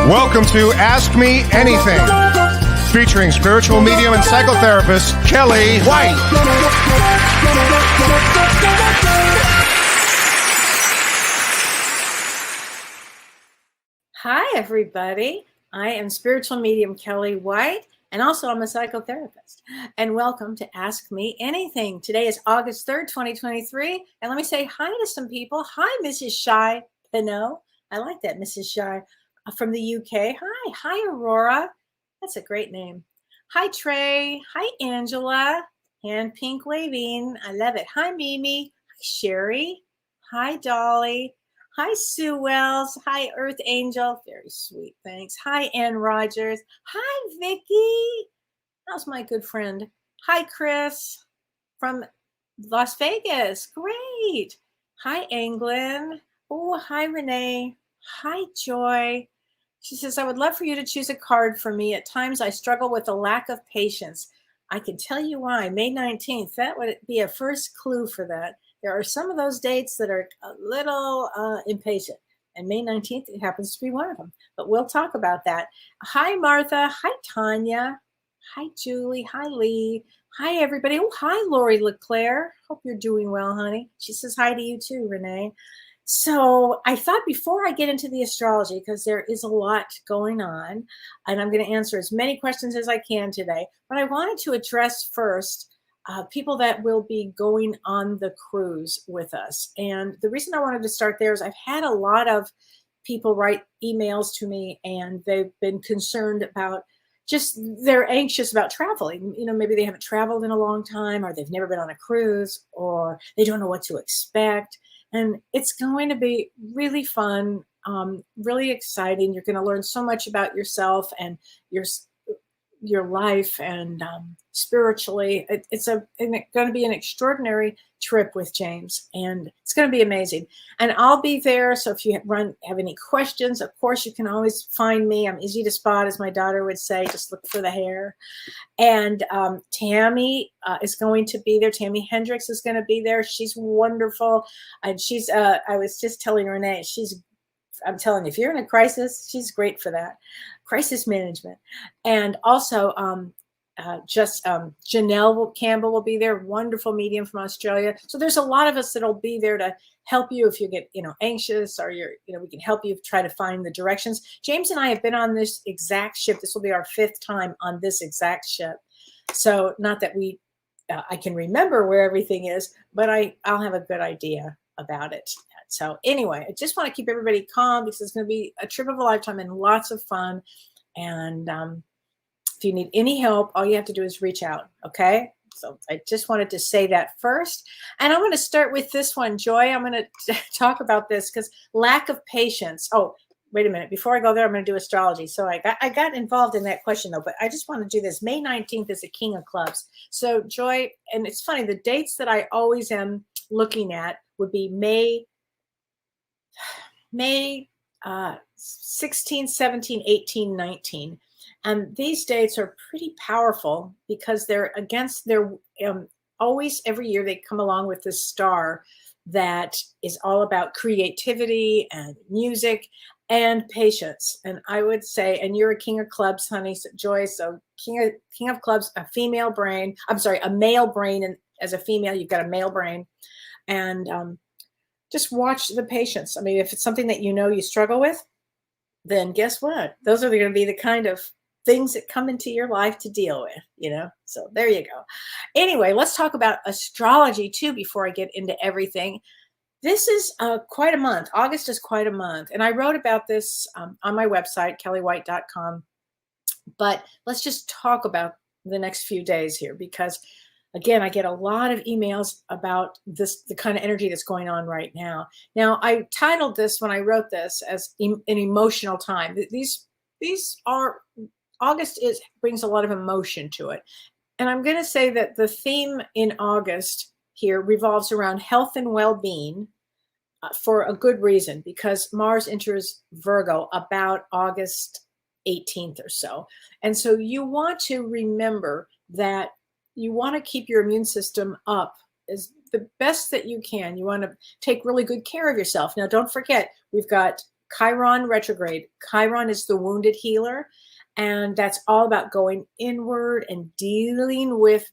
Welcome to Ask Me Anything, featuring spiritual medium and psychotherapist Kellee White. Hi, everybody. I am spiritual medium Kellee White, and also I'm a psychotherapist. And welcome to Ask Me Anything. Today is August 3rd, 2023. And let me say hi to some people. Hi, Mrs. Shy Pinot. I like that, Mrs. Shy from the UK. Hi, Aurora. That's a great name. Hi, Trey. Hi, Angela. Hand pink waving. I love it. Hi, Mimi. Hi, Sherry. Hi, Dolly. Hi, Sue Wells. Hi, Earth Angel. Very sweet, thanks. Hi, Ann Rogers. Hi, Vicky. How's my good friend? Hi, Chris from Las Vegas. Great. Hi, England. Oh, hi, Renee. Hi, Joy. She says, I would love for you to choose a card for me. At times, I struggle with a lack of patience. I can tell you why. May 19th, that would be a first clue for that. There are some of those dates that are a little impatient, and May 19th it happens to be one of them. But we'll talk about that. Hi, Martha. Hi, Tanya. Hi, Julie. Hi, Lee. Hi, everybody. Oh, hi, Lori LeClaire. Hope you're doing well, honey. She says hi to you too, Renee. So I thought before I get into the astrology, because there is a lot going on, and I'm going to answer as many questions as I can today, but I wanted to address first people that will be going on the cruise with us. And the reason I wanted to start there is I've had a lot of people write emails to me, and they've been concerned about they're anxious about traveling. You know, maybe they haven't traveled in a long time, or they've never been on a cruise, or they don't know what to expect. And it's going to be really fun, really exciting. You're going to learn so much about yourself and your life, and spiritually. It's going to be an extraordinary trip with James, and it's going to be amazing. And I'll be there. So if you have any questions, of course, you can always find me. I'm easy to spot, as my daughter would say. Just look for the hair. And Tammy is going to be there. Tammy Hendricks is going to be there. She's wonderful. And she's, I was just telling Renee, I'm telling you, if you're in a crisis, she's great for that. Crisis management. And also Janelle Campbell will be there, wonderful medium from Australia. So there's a lot of us that'll be there to help you if you get, anxious, or we can help you try to find the directions. James and I have been on this exact ship. This will be our 5th time on this exact ship. So not that I can remember where everything is, but I'll have a good idea about it. So anyway, I just want to keep everybody calm, because it's going to be a trip of a lifetime and lots of fun. And if you need any help, all you have to do is reach out. Okay. So I just wanted to say that first. And I'm going to start with this one, Joy. I'm going to talk about this because lack of patience. Oh, wait a minute. Before I go there, I'm going to do astrology. So I got involved in that question, though, but I just want to do this. May 19th is a King of Clubs. So Joy, and it's funny, the dates that I always am looking at would be May 16, 17, 18, 19. And these dates are pretty powerful because they're always, every year they come along with this star that is all about creativity and music and patience. And I would say, and you're a King of Clubs, honey, so Joy, so King of Clubs, a male brain, and as a female, you've got a male brain. And just watch the patience. I mean, if it's something that you struggle with, then guess what? Those are going to be the kind of things that come into your life to deal with, So there you go. Anyway, let's talk about astrology too before I get into everything. This is quite a month. August is quite a month. And I wrote about this on my website, kelleewhite.com. But let's just talk about the next few days here, because again, I get a lot of emails about the kind of energy that's going on right now. Now, I titled this when I wrote this as an emotional time. August brings a lot of emotion to it. And I'm going to say that the theme in August here revolves around health and well-being for a good reason, because Mars enters Virgo about August 18th or so. And so you want to remember that you want to keep your immune system up as the best that you can. You want to take really good care of yourself. Now, don't forget, we've got Chiron retrograde. Chiron is the wounded healer, and that's all about going inward and dealing with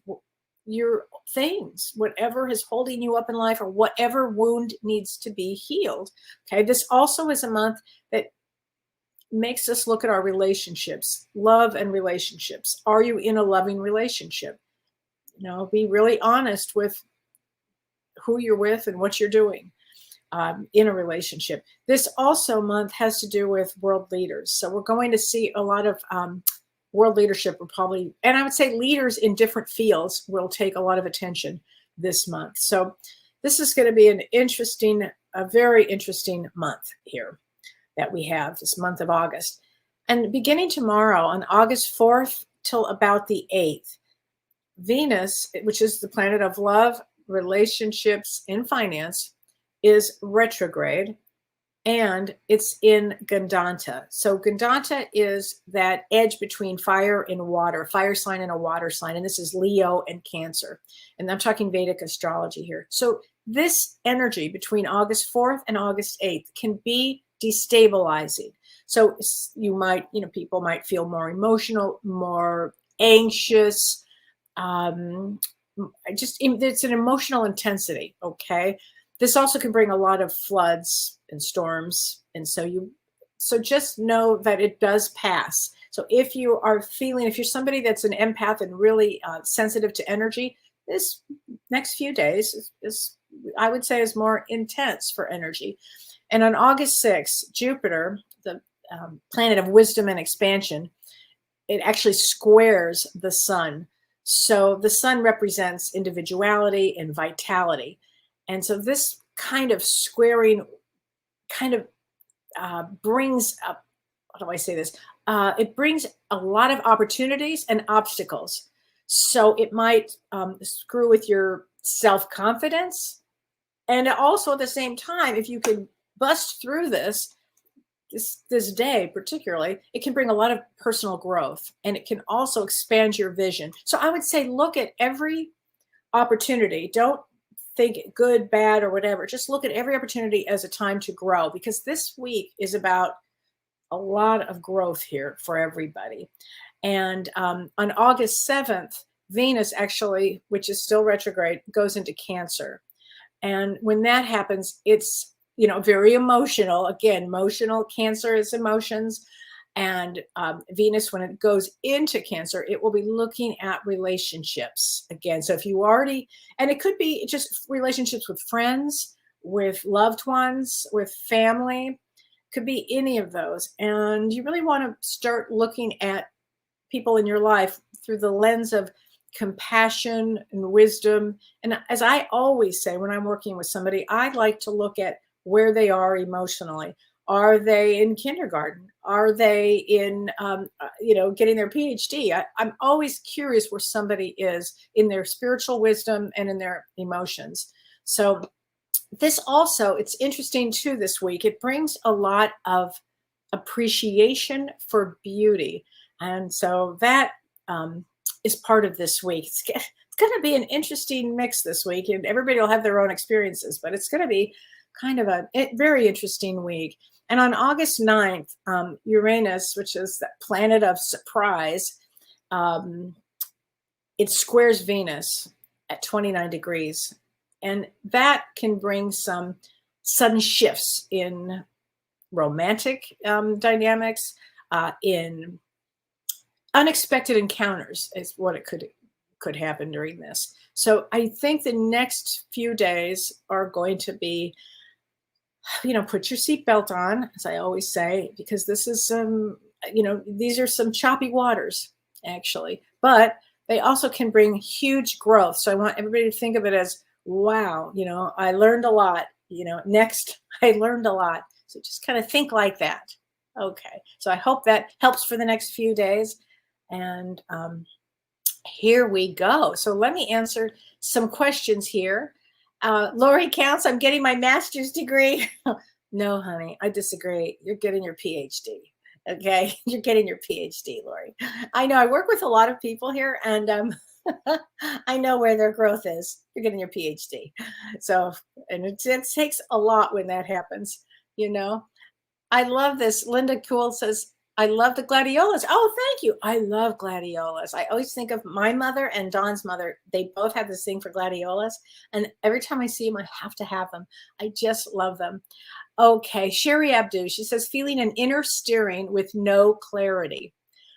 your things, whatever is holding you up in life or whatever wound needs to be healed. Okay, this also is a month that makes us look at our relationships, love and relationships. Are you in a loving relationship? Be really honest with who you're with and what you're doing in a relationship. This also month has to do with world leaders. So we're going to see a lot of world leadership will probably, and I would say leaders in different fields will take a lot of attention this month. So this is going to be a very interesting month here that we have this month of August. And beginning tomorrow on August 4th till about the 8th, Venus, which is the planet of love, relationships, and finance, is retrograde, and it's in Gandanta. So Gandanta is that edge between fire and water, fire sign and a water sign. And this is Leo and Cancer. And I'm talking Vedic astrology here. So this energy between August 4th and August 8th can be destabilizing. So people might feel more emotional, more anxious. It's an emotional intensity. Okay. This also can bring a lot of floods and storms. And so just know that it does pass. So if you're somebody that's an empath and really sensitive to energy, this next few days I would say is more intense for energy. And on August 6th, Jupiter, the planet of wisdom and expansion, it actually squares the sun. So the sun represents individuality and vitality. And so this kind of squaring brings up, how do I say this? It brings a lot of opportunities and obstacles. So it might screw with your self-confidence. And also at the same time, if you can bust through this day particularly, it can bring a lot of personal growth, and it can also expand your vision. So I would say look at every opportunity. Don't think good, bad, or whatever. Just look at every opportunity as a time to grow, because this week is about a lot of growth here for everybody. And on August 7th, Venus actually, which is still retrograde, goes into Cancer. And when that happens, it's very emotional. Again, emotional. Cancer is emotions. And Venus, when it goes into Cancer, it will be looking at relationships again. So if you already, and it could be just relationships with friends, with loved ones, with family, could be any of those. And you really want to start looking at people in your life through the lens of compassion and wisdom. And as I always say, when I'm working with somebody, I like to look at where they are emotionally. Are they in kindergarten? Are they in, getting their PhD? I'm always curious where somebody is in their spiritual wisdom and in their emotions. So this also, it's interesting too this week. It brings a lot of appreciation for beauty. And so that is part of this week. It's going to be an interesting mix this week, and everybody will have their own experiences, but it's going to be kind of a very interesting week. And on August 9th, Uranus, which is the planet of surprise, it squares Venus at 29 degrees. And that can bring some sudden shifts in romantic dynamics, in unexpected encounters is what it could happen during this. So I think the next few days are going to be, put your seatbelt on, as I always say, because this is these are some choppy waters, actually, but they also can bring huge growth. So I want everybody to think of it as, wow, I learned a lot, next I learned a lot. So just kind of think like that. Okay. So I hope that helps for the next few days. And here we go. So let me answer some questions here. Lori Counts, I'm getting my master's degree. No, honey, I disagree. You're getting your PhD. Okay. You're getting your PhD, Lori. I know I work with a lot of people here, and I know where their growth is. You're getting your PhD. So, and it takes a lot when that happens, I love this. Linda Cool says, I love the gladiolas. Oh, thank you. I love gladiolas. I always think of my mother and Dawn's mother. They both have this thing for gladiolas. And every time I see them, I have to have them. I just love them. Okay. Sherry Abdu, she says, feeling an inner steering with no clarity.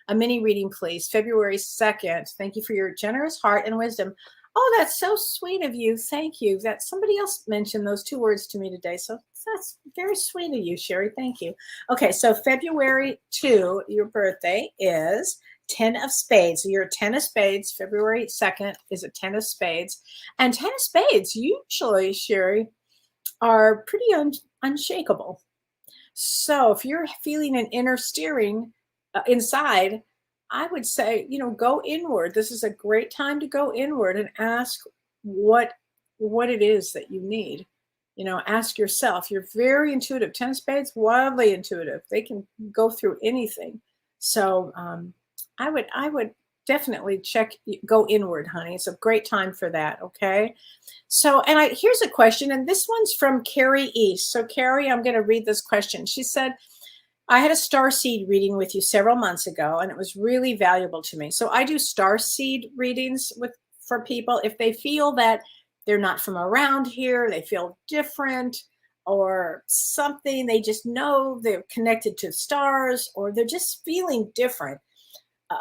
A mini reading, please. February 2nd. Thank you for your generous heart and wisdom. Oh, that's so sweet of you. Thank you. That somebody else mentioned those two words to me today. So that's very sweet of you, Sherry. Thank you. Okay, so February 2, your birthday is 10 of spades. So you're a 10 of spades. February 2nd is a 10 of spades. And 10 of spades usually, Sherry, are pretty unshakable. So if you're feeling an inner steering inside, I would say, go inward. This is a great time to go inward and ask what it is that you need. Ask yourself. You're very intuitive. 10 of spades, wildly intuitive. They can go through anything. So I would definitely go inward, honey. It's a great time for that. Okay. So, and here's a question, and this one's from Carrie East. So Carrie, I'm going to read this question. She said, I had a starseed reading with you several months ago, and it was really valuable to me. So I do starseed readings for people if they feel that they're not from around here, they feel different or something, they just know they're connected to stars, or they're just feeling different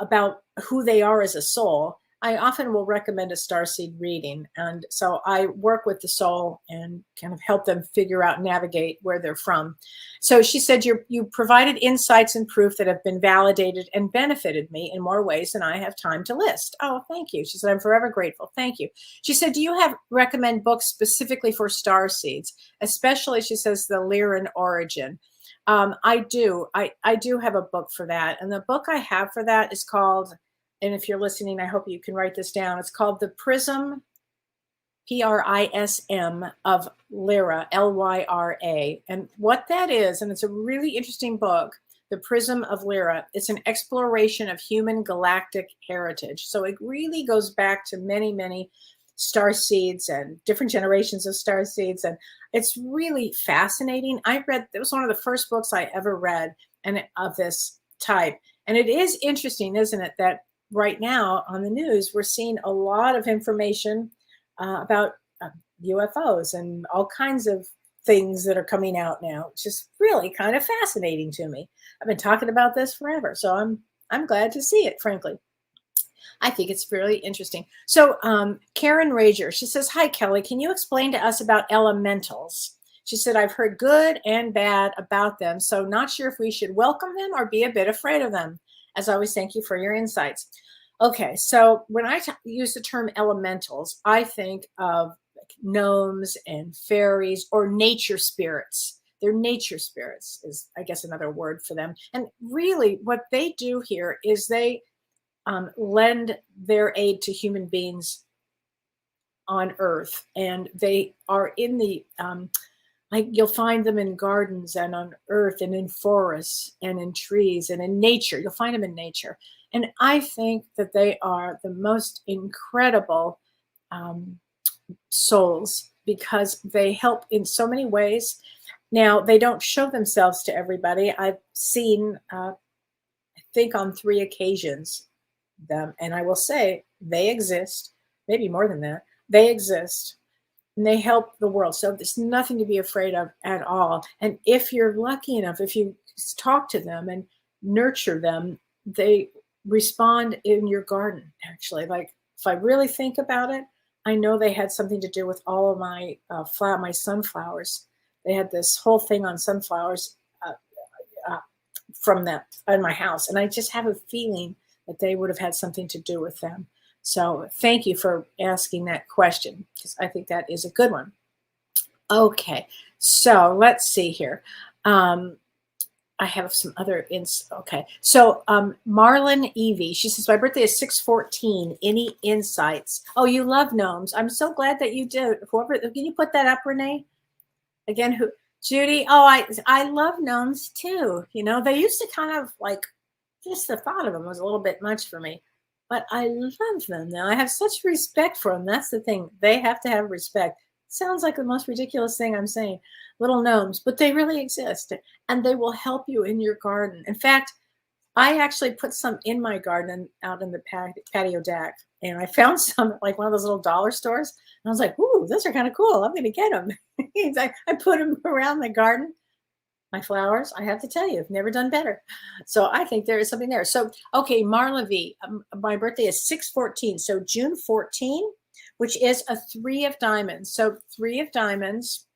about who they are as a soul. I often will recommend a starseed reading. And so I work with the soul and kind of help them figure out, navigate where they're from. So she said, you provided insights and proof that have been validated and benefited me in more ways than I have time to list. Oh, thank you. She said, I'm forever grateful. Thank you. She said, do you recommend books specifically for starseeds, especially, she says, the Lyran origin? I do. I do have a book for that. And the book I have for that is called, and if you're listening, I hope you can write this down. It's called The Prism, Prism of Lyra, Lyra. And what that is, and it's a really interesting book, The Prism of Lyra, it's an exploration of human galactic heritage. So it really goes back to many, many star seeds and different generations of star seeds. And it's really fascinating. It was one of the first books I ever read of this type. And it is interesting, isn't it, that right now on the news, we're seeing a lot of information about UFOs and all kinds of things that are coming out now. It's just really kind of fascinating to me. I've been talking about this forever, so I'm glad to see it, frankly. I think it's really interesting. So Karen Rager, she says, hi, Kellee, can you explain to us about elementals? She said, I've heard good and bad about them, so not sure if we should welcome them or be a bit afraid of them. As always, thank you for your insights. Okay, so when I use the term elementals, I think of gnomes and fairies or nature spirits. They're nature spirits is, I guess, another word for them. And really what they do here is they lend their aid to human beings on Earth. And they are in the, like you'll find them in gardens and on Earth and in forests and in trees and in nature. You'll find them in nature. And I think that they are the most incredible souls because they help in so many ways. Now, they don't show themselves to everybody. I've seen, I think on 3 occasions, them, and I will say they exist, maybe more than that. They exist and they help the world. So there's nothing to be afraid of at all. And if you're lucky enough, if you talk to them and nurture them, they respond in your garden, actually. Like if I really think about it, I know they had something to do with all of my my sunflowers. They had this whole thing on sunflowers from that in my house. And I just have a feeling that they would have had something to do with them. So thank you for asking that question, because I think that is a good one. Okay, so let's see here. I have some other okay. So Marlon Evie, she says, my birthday is 6/14. Any insights? Oh, you love gnomes. I'm so glad that you do. Whoever, can you put that up, Renee? Again, who? Judy. Oh, I love gnomes too. You know, they used to kind of like, just the thought of them was a little bit much for me, but I love them now. I have such respect for them. That's the thing. They have to have respect. Sounds like the most ridiculous thing I'm saying. Little gnomes, but they really exist and they will help you in your garden. In fact, I actually put some in my garden out in the patio deck, and I found some at like one of those little dollar stores. And I was like, "Ooh, those are kind of cool. I'm going to get them." I put them around the garden. My flowers, I have to tell you, have never done better. So I think there is something there. So, okay, Marla V, my birthday is 6/14. So June 14, which is a 3 of diamonds. So 3 of diamonds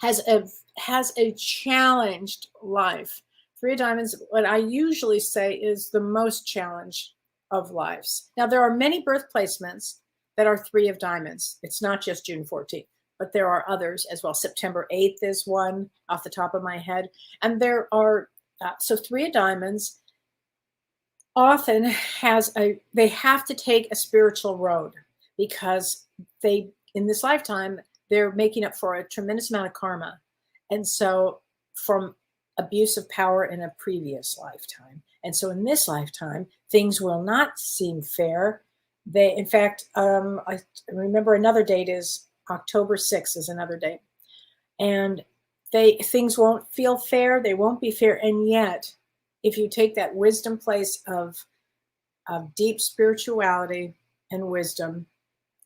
has a challenged life. 3 of diamonds, what I usually say is the most challenged of lives. Now, there are many birth placements that are 3 of diamonds. It's not just June 14th, but there are others as well. September 8th is one off the top of my head. And there are, so 3 of diamonds often they have to take a spiritual road because in this lifetime, they're making up for a tremendous amount of karma. And so from abuse of power in a previous lifetime. And so in this lifetime, things will not seem fair. In fact, I remember another date is October 6th is another date. And things won't feel fair. They won't be fair. And yet, if you take that wisdom place of deep spirituality and wisdom,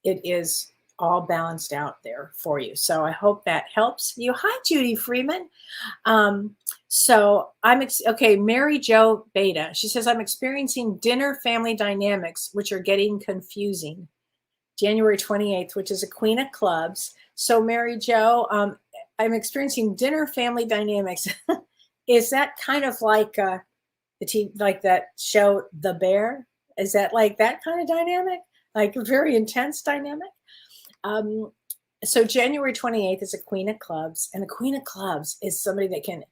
it is all balanced out there for you. So I hope that helps you. Hi, Judy Freeman. So okay, Mary Jo Beta. She says, I'm experiencing dinner family dynamics, which are getting confusing. January 28th, which is a Queen of Clubs. So Mary Jo, I'm experiencing dinner family dynamics. Is that kind of like like that show, The Bear? Is that like that kind of dynamic? Like a very intense dynamic? So January 28th is a Queen of Clubs, and the Queen of Clubs is somebody that can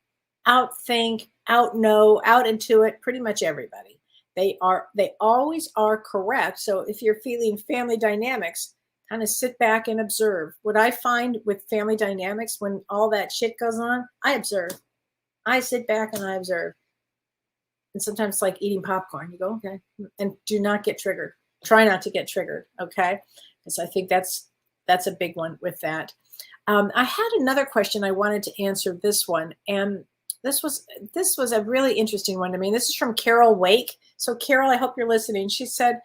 outthink, outknow, out-intuit pretty much everybody. They always are correct. So if you're feeling family dynamics, kind of sit back and observe. What I find with family dynamics, when all that shit goes on, I observe. I sit back and I observe. And sometimes it's like eating popcorn. You go, okay, and do not get triggered. Try not to get triggered, okay? Because I think that's a big one with that. I had another question I wanted to answer this one, and this was a really interesting one to me. This is from Carol Wake. So Carol, I hope you're listening. She said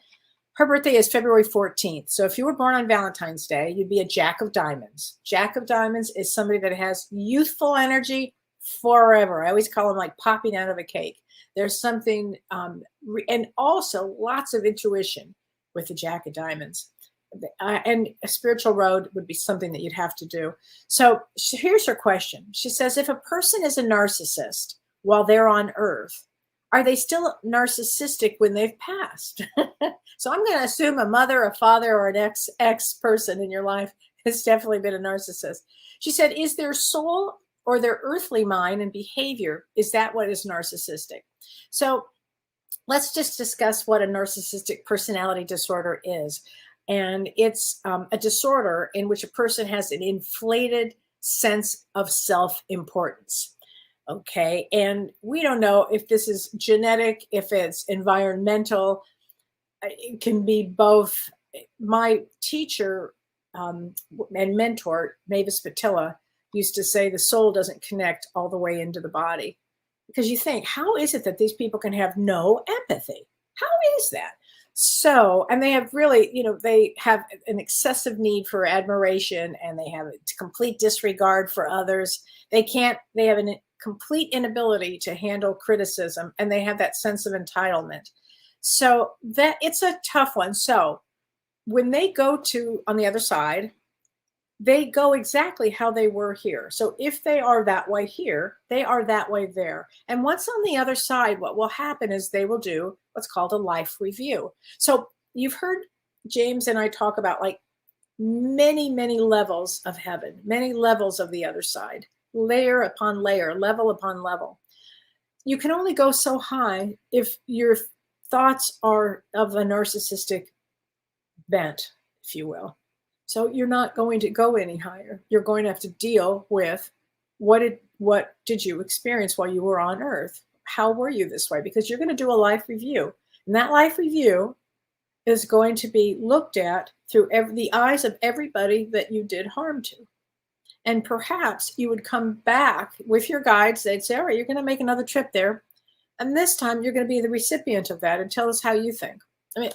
her birthday is February 14th. So if you were born on Valentine's Day, you'd be a Jack of Diamonds. Jack of Diamonds is somebody that has youthful energy forever. I always call them like popping out of a cake. There's something, and also lots of intuition with the Jack of Diamonds. And a spiritual road would be something that you'd have to do. So here's her question. She says, if a person is a narcissist while they're on Earth, are they still narcissistic when they've passed? So I'm going to assume a mother, a father, or an ex person in your life has definitely been a narcissist. She said, is their soul or their earthly mind and behavior, is that what is narcissistic? So let's just discuss what a narcissistic personality disorder is. And it's a disorder in which a person has an inflated sense of self-importance. Okay. And we don't know if this is genetic, if it's environmental. It can be both. My teacher and mentor, Mavis Patilla, used to say the soul doesn't connect all the way into the body. Because you think, how is it that these people can have no empathy? How is that? So, and they have really, they have an excessive need for admiration, and they have a complete disregard for others. They have a complete inability to handle criticism, and they have that sense of entitlement. So that it's a tough one. So when they go to on the other side, they go exactly how they were here. So if they are that way here, they are that way there. And once on the other side, what will happen is they will do what's called a life review. So you've heard James and I talk about like many, many levels of heaven, many levels of the other side, layer upon layer, level upon level. You can only go so high if your thoughts are of a narcissistic bent, if you will. So you're not going to go any higher. You're going to have to deal with what did you experience while you were on Earth? How were you this way? Because you're going to do a life review. And that life review is going to be looked at through the eyes of everybody that you did harm to. And perhaps you would come back with your guides. They'd say, all right, you're going to make another trip there. And this time you're going to be the recipient of that and tell us how you think. I mean,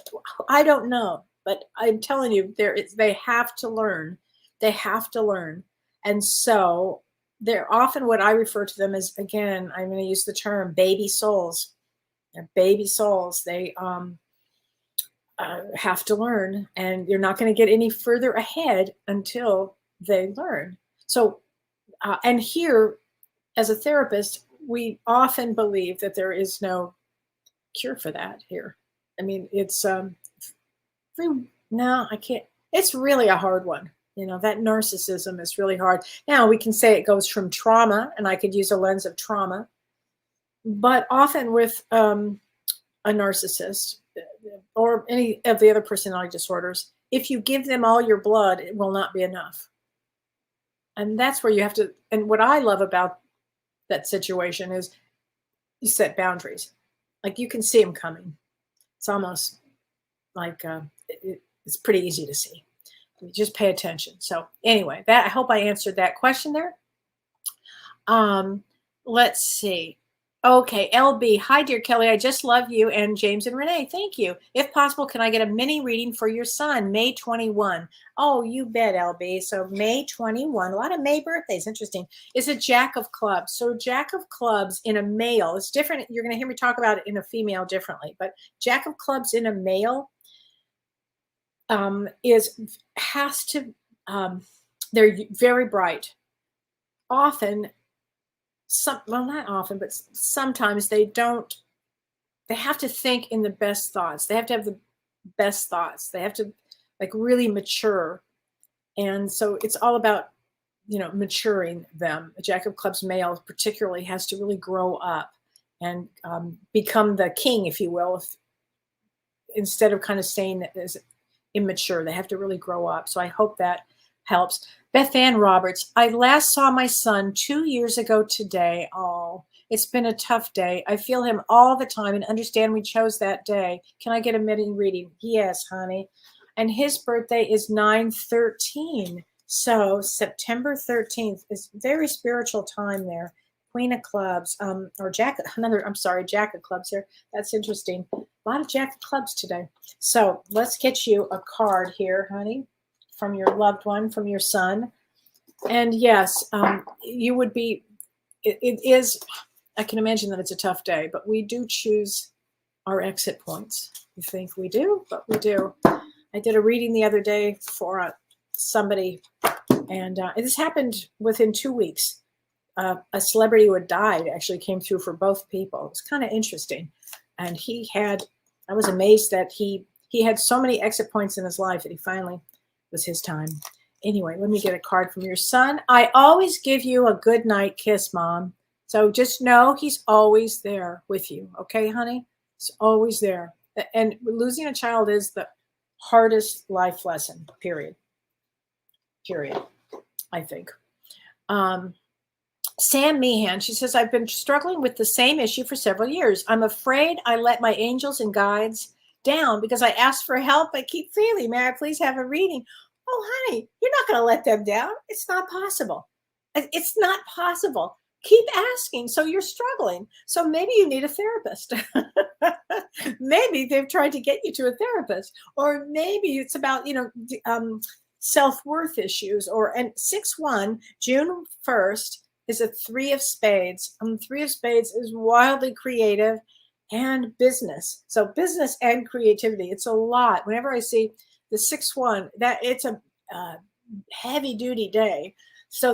I don't know, but I'm telling you, they have to learn. They have to learn. And so they're often what I refer to them as, again, I'm going to use the term baby souls. They're baby souls. They have to learn, and you're not going to get any further ahead until they learn. So, and here, as a therapist, we often believe that there is no cure for that here. I mean, it's no, I can't. It's really a hard one. That narcissism is really hard. Now, we can say it goes from trauma, and I could use a lens of trauma, but often with a narcissist or any of the other personality disorders, if you give them all your blood, it will not be enough. And that's where you have to, and what I love about that situation is you set boundaries. Like, you can see them coming. It's almost like it's pretty easy to see. You just pay attention. So anyway, I hope I answered that question there. Let's see. Okay, LB. Hi, dear Kellee. I just love you and James and Renee. Thank you. If possible, can I get a mini reading for your son, May 21? Oh, you bet, LB. So May 21, a lot of May birthdays. Interesting. Is a Jack of Clubs. So Jack of Clubs in a male is different. You're going to hear me talk about it in a female differently, but Jack of Clubs in a male they're very bright. Often, not often, but sometimes they have to think in the best thoughts. They have to have the best thoughts. They have to really mature. And so it's all about, maturing them. A Jack of Clubs male particularly has to really grow up and become the king, if you will, instead of kind of staying as immature. They have to really grow up. So I hope that helps. Beth Ann Roberts, I last saw my son 2 years ago today. Oh, it's been a tough day. I feel him all the time and understand we chose that day. Can I get a mini reading? Yes, honey. And his birthday is 9/13. So September 13th is very spiritual time there. Queen of Clubs, or Jack of Clubs here. That's interesting. A lot of Jack of Clubs today. So let's get you a card here, honey, from your loved one, from your son. And yes, you would be, it is, I can imagine that it's a tough day, but we do choose our exit points. You think we do, but we do. I did a reading the other day for somebody, and this happened within 2 weeks. A celebrity who had died actually came through for both people. It was kind of interesting. And I was amazed that he had so many exit points in his life that he finally was his time. Anyway, let me get a card from your son. I always give you a good night kiss, Mom. So just know he's always there with you. Okay, honey? He's always there. And losing a child is the hardest life lesson, period. I think. Sam Meehan, she says, I've been struggling with the same issue for several years. I'm afraid I let my angels and guides down because I asked for help. I keep failing. May I please have a reading? Oh, honey, you're not going to let them down. It's not possible. It's not possible. Keep asking. So you're struggling. So maybe you need a therapist. Maybe they've tried to get you to a therapist, or maybe it's about, self-worth issues. And 6/1, June 1st, is a 3 of Spades. 3 of Spades is wildly creative and business. So business and creativity. It's a lot. Whenever I see the 6/1, that it's a heavy duty day. So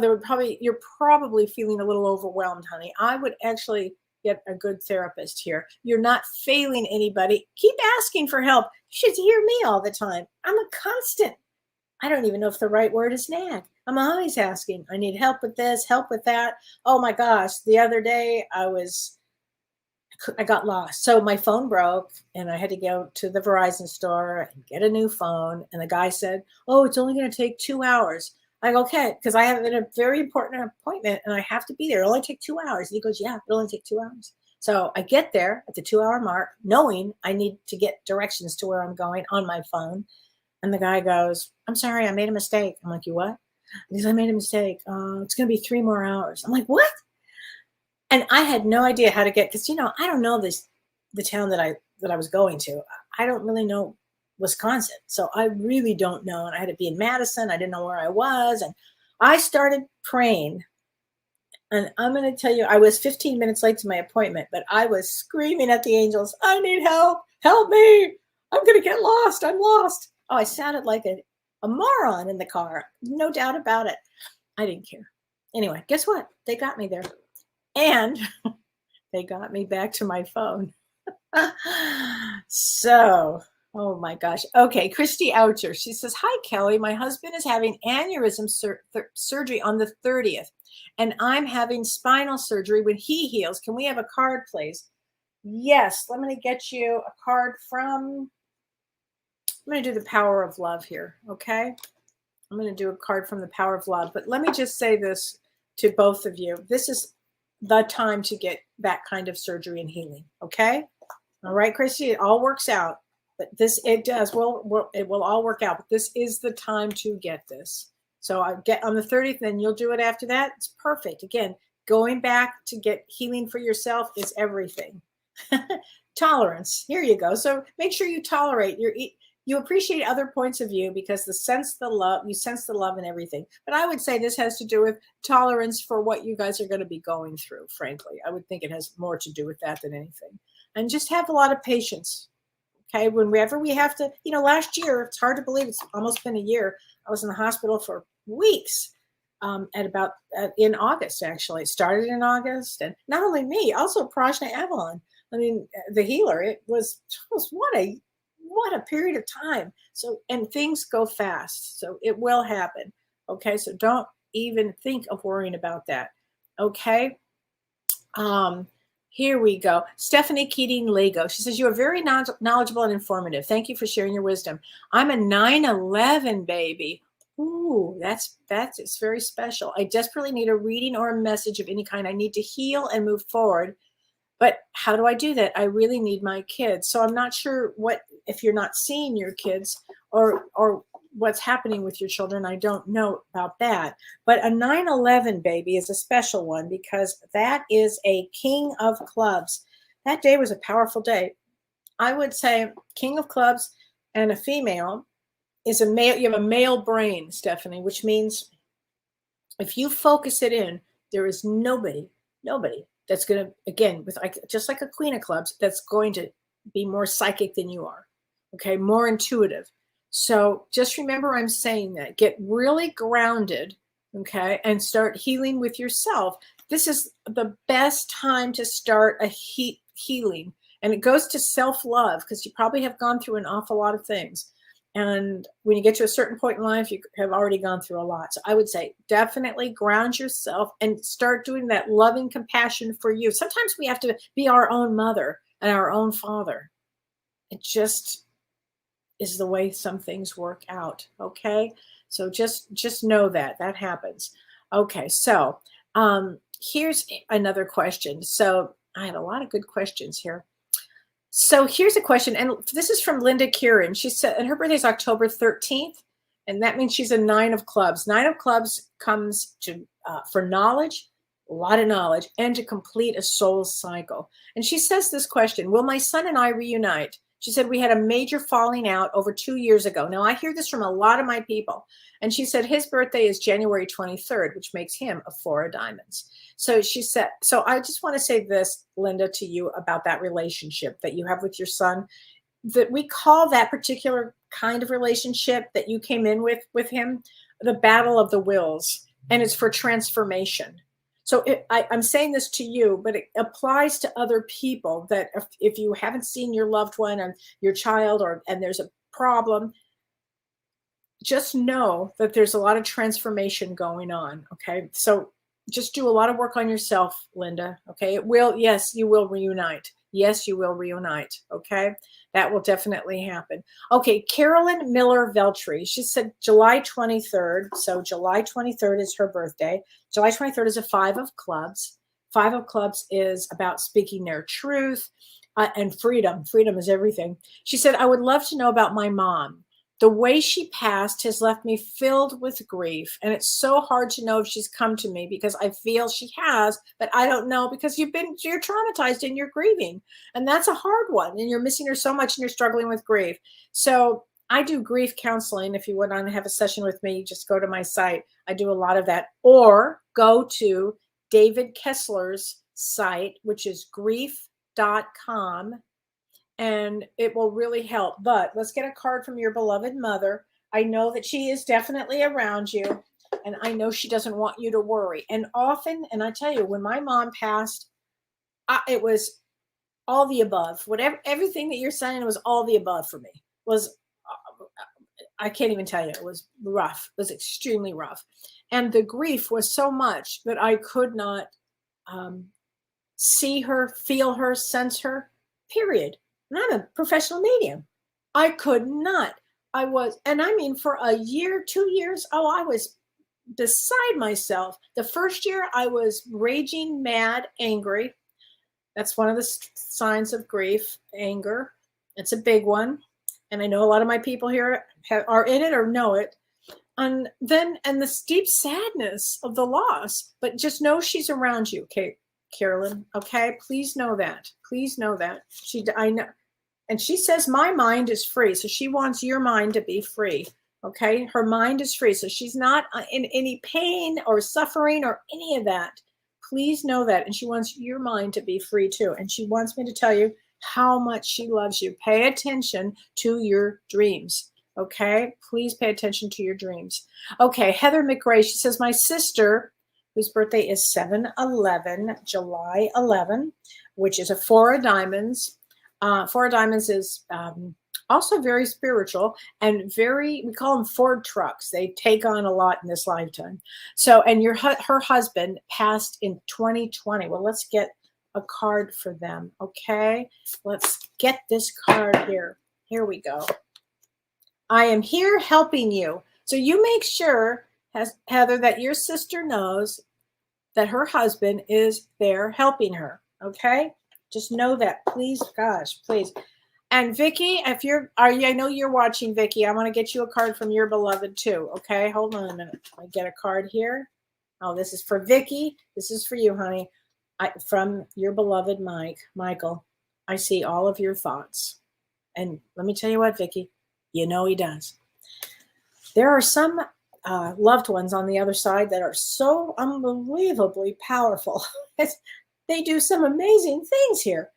you're probably feeling a little overwhelmed, honey. I would actually get a good therapist here. You're not failing anybody. Keep asking for help. You should hear me all the time. I'm a constant. I don't even know if the right word is nag. I'm always asking. I need help with this, help with that. Oh my gosh. The other day I got lost. So my phone broke and I had to go to the Verizon store and get a new phone. And the guy said, oh, it's only going to take 2 hours. I go, okay, because I have a very important appointment and I have to be there. It'll only take 2 hours. And he goes, yeah, it'll only take 2 hours. So I get there at the 2-hour mark, knowing I need to get directions to where I'm going on my phone. And the guy goes, "I'm sorry, I made a mistake." I'm like, "You what?" He goes, "I made a mistake. It's going to be 3 more hours." I'm like, "What?" And I had no idea how to get, because I don't know the town that I was going to. I don't really know Wisconsin, so I really don't know. And I had to be in Madison. I didn't know where I was, and I started praying. And I'm going to tell you, I was 15 minutes late to my appointment, but I was screaming at the angels, "I need help! Help me! I'm going to get lost! I'm lost!" Oh, I sounded like a moron in the car, no doubt about it. I didn't care. Anyway, guess what? They got me there. And they got me back to my phone. So, oh my gosh. Okay, Christy Oucher. She says, "Hi, Kellee. My husband is having aneurysm surgery on the 30th, and I'm having spinal surgery when he heals. Can we have a card, please?" Yes, let me get you a card from, I'm going to do the Power of Love here, okay? I'm going to do a card from the Power of Love, but let me just say this to both of you. This is the time to get that kind of surgery and healing, okay? All right, Christy, it all works out, but it does. Well, it will all work out, but this is the time to get this. So I get on the 30th, then you'll do it after that. It's perfect. Again, going back to get healing for yourself is everything. Tolerance. Here you go. So make sure you tolerate you appreciate other points of view, because you sense the love in everything. But I would say this has to do with tolerance for what you guys are going to be going through. Frankly, I would think it has more to do with that than anything. And just have a lot of patience. Okay. Whenever we have to, last year, it's hard to believe it's almost been a year. I was in the hospital for weeks. In August, actually. It started in August. And not only me, also Prajna Avalon. I mean, the healer, it was what a period of time. So, and things go fast. So it will happen. Okay. So don't even think of worrying about that. Okay. Here we go. Stephanie Keating Lego. She says, "You are very knowledgeable and informative. Thank you for sharing your wisdom. I'm a 9/11 baby." Ooh, it's very special. "I desperately need a reading or a message of any kind. I need to heal and move forward. But how do I do that? I really need my kids." So I'm not sure if you're not seeing your kids or what's happening with your children. I don't know about that. But a 9/11 baby is a special one, because that is a king of clubs. That day was a powerful day. I would say king of clubs and a female is a male. You have a male brain, Stephanie, which means if you focus it in, there is nobody that's going to, again, just like a queen of clubs, that's going to be more psychic than you are. Okay. More intuitive. So just remember, I'm saying that. Get really grounded. Okay. And start healing with yourself. This is the best time to start a healing. And it goes to self-love, because you probably have gone through an awful lot of things. And when you get to a certain point in life, you have already gone through a lot. So I would say definitely ground yourself and start doing that loving compassion for you. Sometimes we have to be our own mother and our own father. It just is the way some things work out. Okay. So just know that happens. Okay. So here's another question. So I had a lot of good questions here. So here's a question, and this is from Linda Kieran. She said, and her birthday is October 13th, and that means she's a 9 of clubs. 9 of clubs comes to for knowledge, a lot of knowledge, and to complete a soul cycle. And she says this question: "Will my son and I reunite?" She said, "We had a major falling out over 2 years ago." Now, I hear this from a lot of my people. And she said his birthday is January 23rd, which makes him a 4 of diamonds. So she said, so I just want to say this, Linda, to you about that relationship that you have with your son, that we call that particular kind of relationship that you came in with him, the battle of the wills, and it's for transformation. So I'm saying this to you, but it applies to other people, that if you haven't seen your loved one and your child, and there's a problem, just know that there's a lot of transformation going on. Okay. So just do a lot of work on yourself, Linda. Okay. Yes, you will reunite. Yes, you will reunite. Okay. That will definitely happen. Okay. Carolyn Miller Veltri. She said July 23rd. So July 23rd is her birthday. July 23rd is a 5 of clubs. Five of Clubs is about speaking their truth and freedom. Freedom is everything. She said, I would love to know about my mom. The way she passed has left me filled with grief. And it's so hard to know if she's come to me because I feel she has, but I don't know because you're traumatized and you're grieving. And that's a hard one. And you're missing her so much and you're struggling with grief. So I do grief counseling. If you want to have a session with me, just go to my site. I do a lot of that. Or go to David Kessler's site, which is grief.com. And it will really help. But let's get a card from your beloved mother. I know that she is definitely around you, and I know she doesn't want you to worry. And often, and I tell you, when my mom passed, it was all the above. Whatever, everything that you're saying was all the above for me. I can't even tell you. It was rough. It was extremely rough. And the grief was so much that I could not see her, feel her, sense her, period. And I'm a professional medium. I could not. I was, and I mean, for a year, 2 years, I was beside myself. The first year I was raging, mad, angry. That's one of the signs of grief, anger. It's a big one. And I know a lot of my people here are in it or know it. And the deep sadness of the loss, but just know she's around you. Okay, Carolyn. Okay. Please know that. Please know that. I know. And she says, my mind is free. So she wants your mind to be free. Okay. Her mind is free. So she's not in any pain or suffering or any of that. Please know that. And she wants your mind to be free too. And she wants me to tell you how much she loves you. Pay attention to your dreams. Okay. Please pay attention to your dreams. Okay. Heather McRae, she says, my sister, whose birthday is 7/11, July 11, which is a 4 of diamonds. 4 of diamonds is also very spiritual and we call them Ford trucks. They take on a lot in this lifetime. So, and her husband passed in 2020. Well, let's get a card for them. Okay. Let's get this card here. Here we go. I am here helping you. So you make sure, Heather, that your sister knows that her husband is there helping her. Okay. Just know that, please, gosh, please. And Vicky, I know you're watching, Vicky. I want to get you a card from your beloved too. Okay, hold on a minute. I get a card here. Oh, this is for Vicky. This is for you, honey. From your beloved Michael. I see all of your thoughts. And let me tell you what, Vicky, you know he does. There are some loved ones on the other side that are so unbelievably powerful. They do some amazing things here.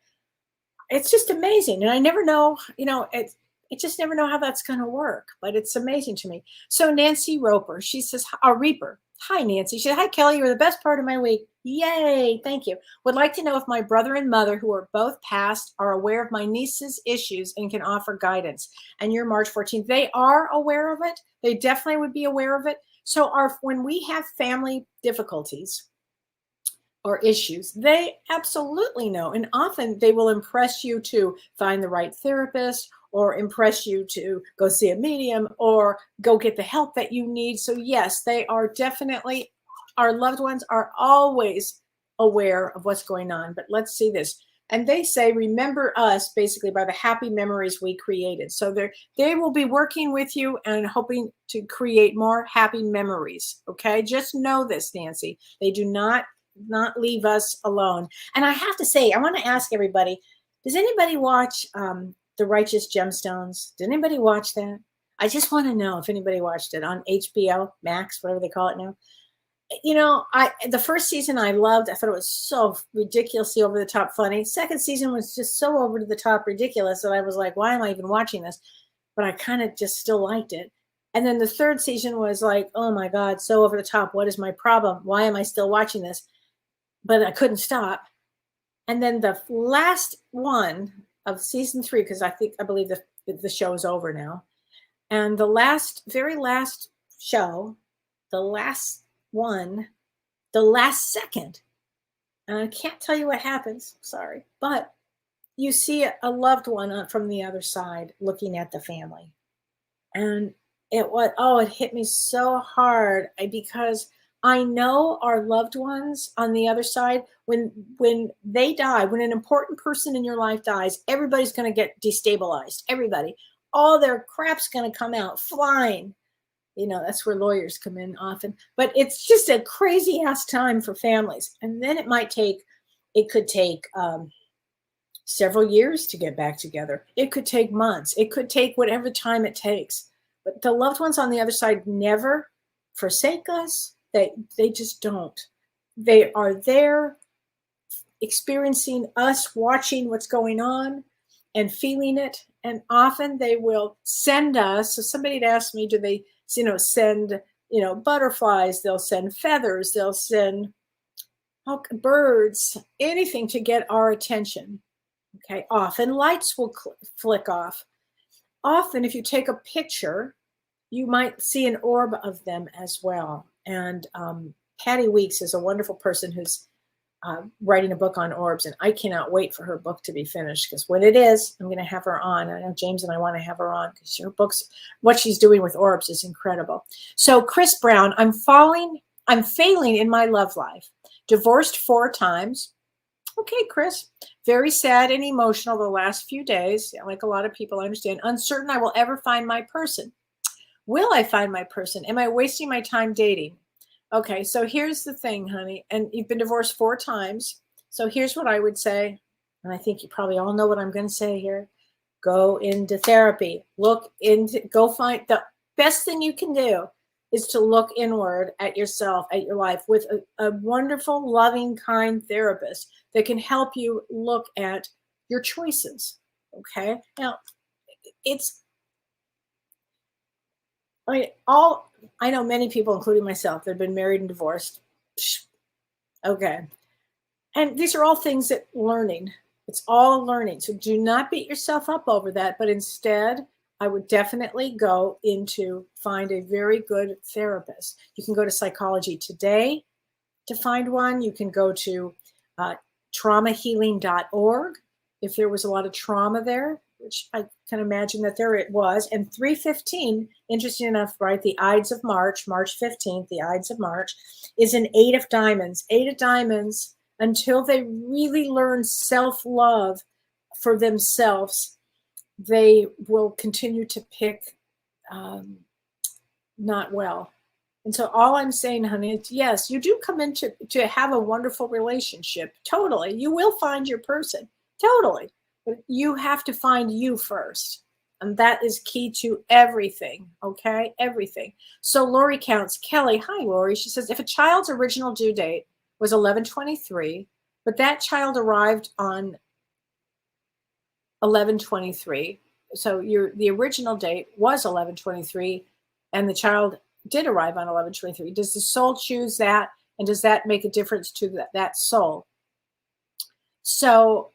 It's just amazing. And I never know, it just never know how that's going to work, but it's amazing to me. So Nancy Roper, she says, Reaper. Hi, Nancy. She said, hi, Kelly. You're the best part of my week. Yay. Thank you. Would like to know if my brother and mother, who are both passed, are aware of my niece's issues and can offer guidance. And you're March 14th. They are aware of it. They definitely would be aware of it. So when we have family difficulties, or issues, they absolutely know. And often they will impress you to find the right therapist or impress you to go see a medium or go get the help that you need. So yes, they are definitely, our loved ones are always aware of what's going on. But let's see this. And they say, remember us basically by the happy memories we created. So they will be working with you and hoping to create more happy memories. Okay. Just know this, Nancy. They do not leave us alone. And I have to say, I want to ask everybody, does anybody watch The Righteous Gemstones? Did anybody watch that? I just want to know if anybody watched it on HBO Max, whatever they call it now. The first season I loved. I thought it was so ridiculously over the top funny. Second season was just so over the top ridiculous that I was like, why am I even watching this? But I kind of just still liked it. And then the third season was like, oh my God, so over the top. What is my problem? Why am I still watching this? But I couldn't stop. And then the last one of season 3, because I believe the show is over now. And the very last show, the last one, the last second, and I can't tell you what happens, sorry, but you see a loved one from the other side looking at the family. And it hit me so hard because I know our loved ones on the other side, when they die, when an important person in your life dies, everybody's going to get destabilized. Everybody, all their crap's going to come out flying. That's where lawyers come in often. But it's just a crazy ass time for families. And then it could take several years to get back together. It could take months. It could take whatever time it takes. But the loved ones on the other side never forsake us. They just don't. They are there experiencing us, watching what's going on and feeling it. And often they will send us. So somebody had asked me, do they, send, butterflies, they'll send feathers, they'll send birds, anything to get our attention. Okay. Often lights will flick off. Often if you take a picture, you might see an orb of them as well. And Patty Weeks is a wonderful person who's writing a book on orbs, and I cannot wait for her book to be finished, because when it is, I'm going to have her on. I know James and I want to have her on because her books, what she's doing with orbs is incredible. So Chris Brown, I'm failing in my love life. Divorced 4 times. Okay, Chris, very sad and emotional the last few days. Like a lot of people, I understand. Uncertain I will ever find my person. Will I find my person? Am I wasting my time dating? Okay, so here's the thing, honey. And you've been divorced 4 times. So here's what I would say. And I think you probably all know what I'm going to say here. Go into therapy. Go find the best thing you can do is to look inward at yourself, at your life, with a wonderful, loving, kind therapist that can help you look at your choices. Okay. Now, I know many people, including myself, that have been married and divorced. Okay. And these are all things that learning. It's all learning. So do not beat yourself up over that, but instead, I would definitely go into find a very good therapist. You can go to Psychology Today to find one. You can go to traumahealing.org if there was a lot of trauma there, which I can imagine that there it was. And 315, interesting enough, right? The Ides of March, March 15th, the Ides of March, is an 8 of diamonds. 8 of diamonds, until they really learn self-love for themselves, they will continue to pick not well. And so all I'm saying, honey, is yes, you do come into to have a wonderful relationship. Totally. You will find your person. Totally. But you have to find you first. And that is key to everything. Okay? Everything. So Lori counts. Kelly, hi, Lori. She says, if a child's original due date was 11/23, but that child arrived on 11/23. So the original date was 11/23, and the child did arrive on 11/23. Does the soul choose that, and does that make a difference to that soul? So,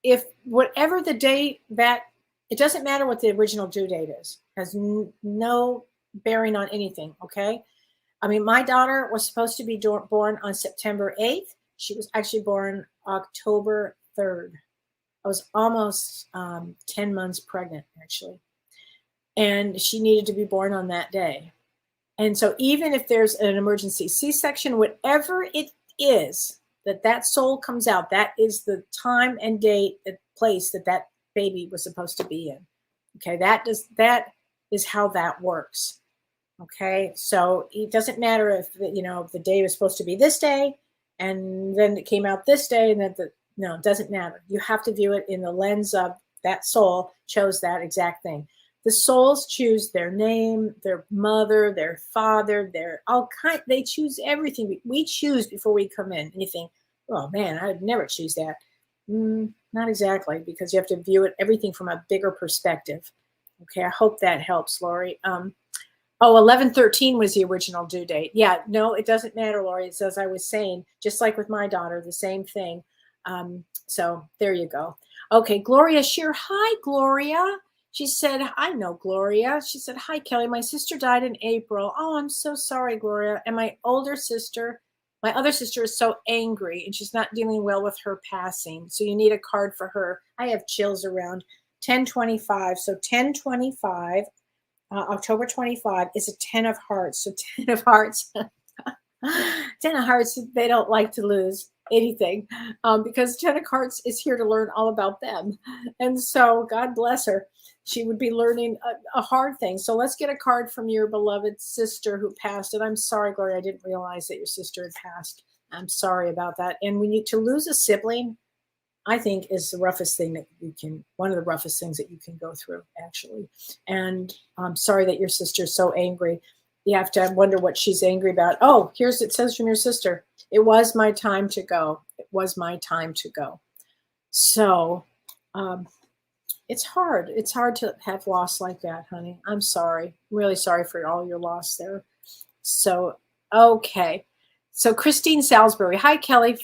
if whatever the date that it doesn't matter what the original due date is, has no bearing on anything. Okay, I mean, my daughter was supposed to be born on September 8th. She was actually born October 3rd. I was almost 10 months pregnant, actually. And she needed to be born on that day. And so even if there's an emergency C-section, whatever it is that soul comes out, that is the time and date, the place that baby was supposed to be in. Okay, that is how that works. Okay, so it doesn't matter if the day was supposed to be this day, and then it came out this day, and then no, it doesn't matter. You have to view it in the lens of that soul chose that exact thing. The souls choose their name, their mother, their father, they choose everything. We choose before we come in. And you think, oh man, I would never choose that. Not exactly, because you have to view everything from a bigger perspective. Okay, I hope that helps, Lori. 11/13 was the original due date. Yeah, no, it doesn't matter, Lori. It's as I was saying, just like with my daughter, the same thing. So there you go. Okay, Gloria Shear. Hi, Gloria. She said, I know Gloria. She said, hi, Kelly. My sister died in April. Oh, I'm so sorry, Gloria. And my other sister is so angry, and she's not dealing well with her passing. So you need a card for her. I have chills around 10/25. So 10/25, October 25 is a 10 of hearts. So 10 of hearts. Ten of Hearts, they don't like to lose anything because Ten of Hearts is here to learn all about them. And so God bless her. She would be learning a hard thing. So let's get a card from your beloved sister who passed. And I'm sorry, Gloria, I didn't realize that your sister had passed. I'm sorry about that. And we need to lose a sibling, I think, is the roughest thing that you can, one of the roughest things that you can go through, actually. And I'm sorry that your sister's so angry. You have to wonder what she's angry about. Oh, it says from your sister, it was my time to go. It was my time to go. So it's hard. It's hard to have loss like that, honey. I'm sorry. I'm really sorry for all your loss there. So, okay. So Christine Salisbury. Hi, Kellee.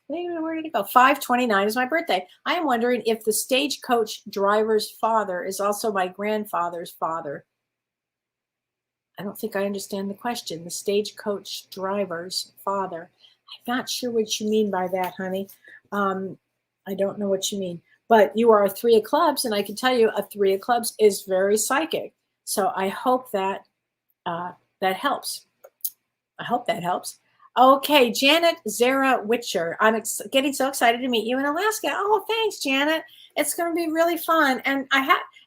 Where did it go? 5/29 is my birthday. I am wondering if the stagecoach driver's father is also my grandfather's father. I don't think I understand the question. The stagecoach driver's father. I'm not sure what you mean by that, honey. I don't know what you mean. But you are a 3 of clubs, and I can tell you a 3 of clubs is very psychic. So I hope that that helps. I hope that helps. Okay, Janet Zara Witcher. I'm getting so excited to meet you in Alaska. Oh, thanks, Janet. It's going to be really fun, and